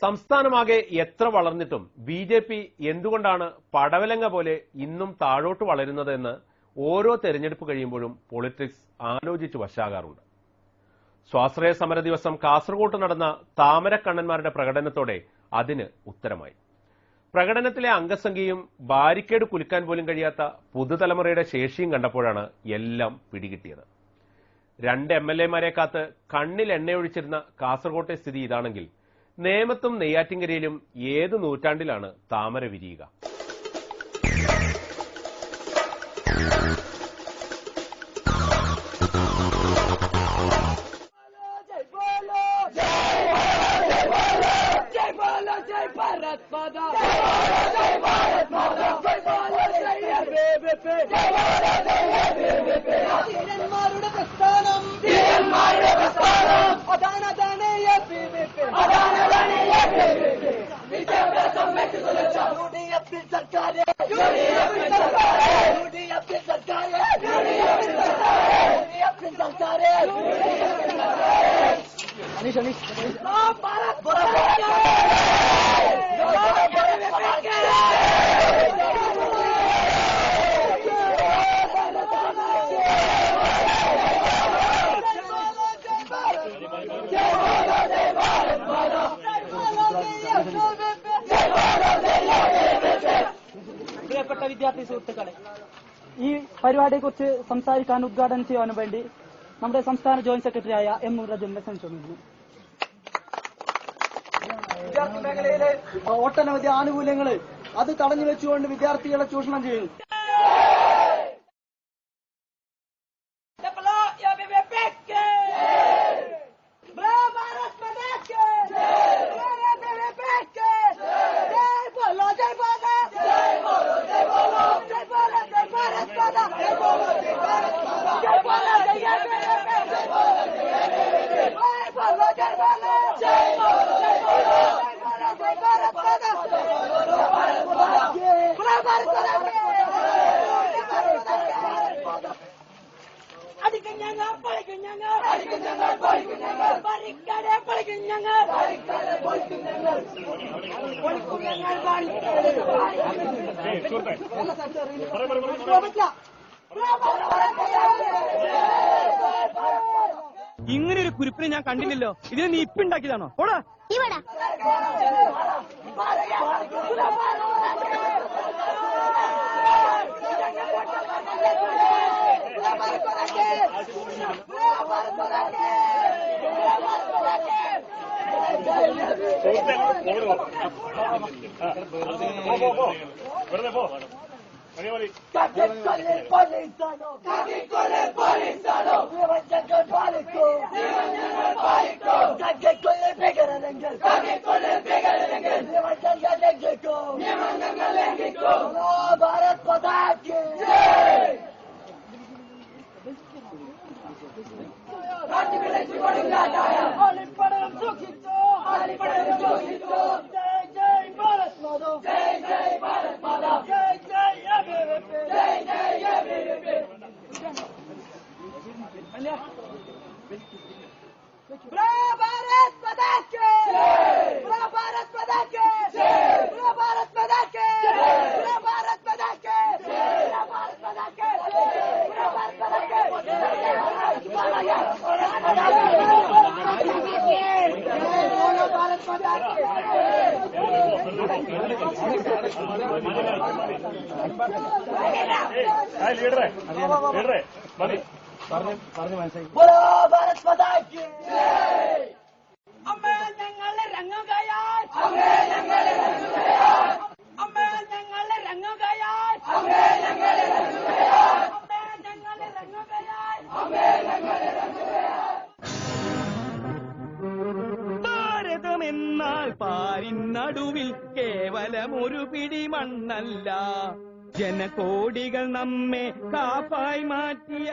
സംസ്ഥാനമാകെ എത്ര വളർന്നിട്ടും ബി.ജെ.പി. എന്തുകൊണ്ടാണ് പടവലങ്ങ പോലെ ഇന്നും താഴോട്ട് വളരുന്നതെന്ന് ഓരോ തെരഞ്ഞെടുപ്പ് കഴിയുമ്പോഴും പൊളിറ്റിക്സ് ആലോചിച്ച് വശാകാറുണ്ട്. സ്വാശ്രയ സമര ദിവസം കാസർകോട്ട് നടന്ന താമരക്കണ്ണന്മാരുടെ പ്രകടനത്തോടെ അതിന് ഉത്തരമായി. പ്രകടനത്തിലെ അംഗസംഖ്യയും ബാരിക്കേഡ് കുലുക്കാൻ പോലും കഴിയാത്ത പുതുതലമുറയുടെ ശേഷിയും കണ്ടപ്പോഴാണ് എല്ലാം പിടികിട്ടിയത്. 2 MLA-മാരെ കാത്ത് കണ്ണിൽ എണ്ണയൊഴിച്ചിരുന്ന കാസർകോട്ടെ സ്ഥിതി ഇതാണെങ്കിൽ നേമത്തും നെയ്യാറ്റിൻകരയിലും ഏത് നൂറ്റാണ്ടിലാണ് താമര വിരിയുക? പ്രിയപ്പെട്ട വിദ്യാർത്ഥി സുഹൃത്തുക്കളെ, ഈ പരിപാടിയെക്കുറിച്ച് സംസാരിക്കാൻ ഉദ്ഘാടനം ചെയ്യാനും വേണ്ടി നമ്മുടെ സംസ്ഥാന ജോയിന്റ് സെക്രട്ടറിയായ എം റജുലിനെ ക്ഷണിച്ചിരുന്നു. വിദ്യാർത്ഥി മേഖലയിലെ ഒട്ടനവധി ആനുകൂല്യങ്ങൾ അത് തടഞ്ഞു വെച്ചുകൊണ്ട് വിദ്യാർത്ഥികളെ ചൂഷണം ചെയ്യുന്നു. ഇങ്ങനൊരു കുരിപ്പിനെ ഞാൻ കണ്ടില്ലല്ലോ. ഇതിനെ നീ ഇപ്പുണ്ടാക്കിയതാണോ? ഓടാ ഭാരതമെന്നാൽ പാരിനടുവിൽ കേവലം ഒരു പിടി മണ്ണല്ല, ജനകോടികൾ നമ്മെ കാപ്പായി മാറ്റിയ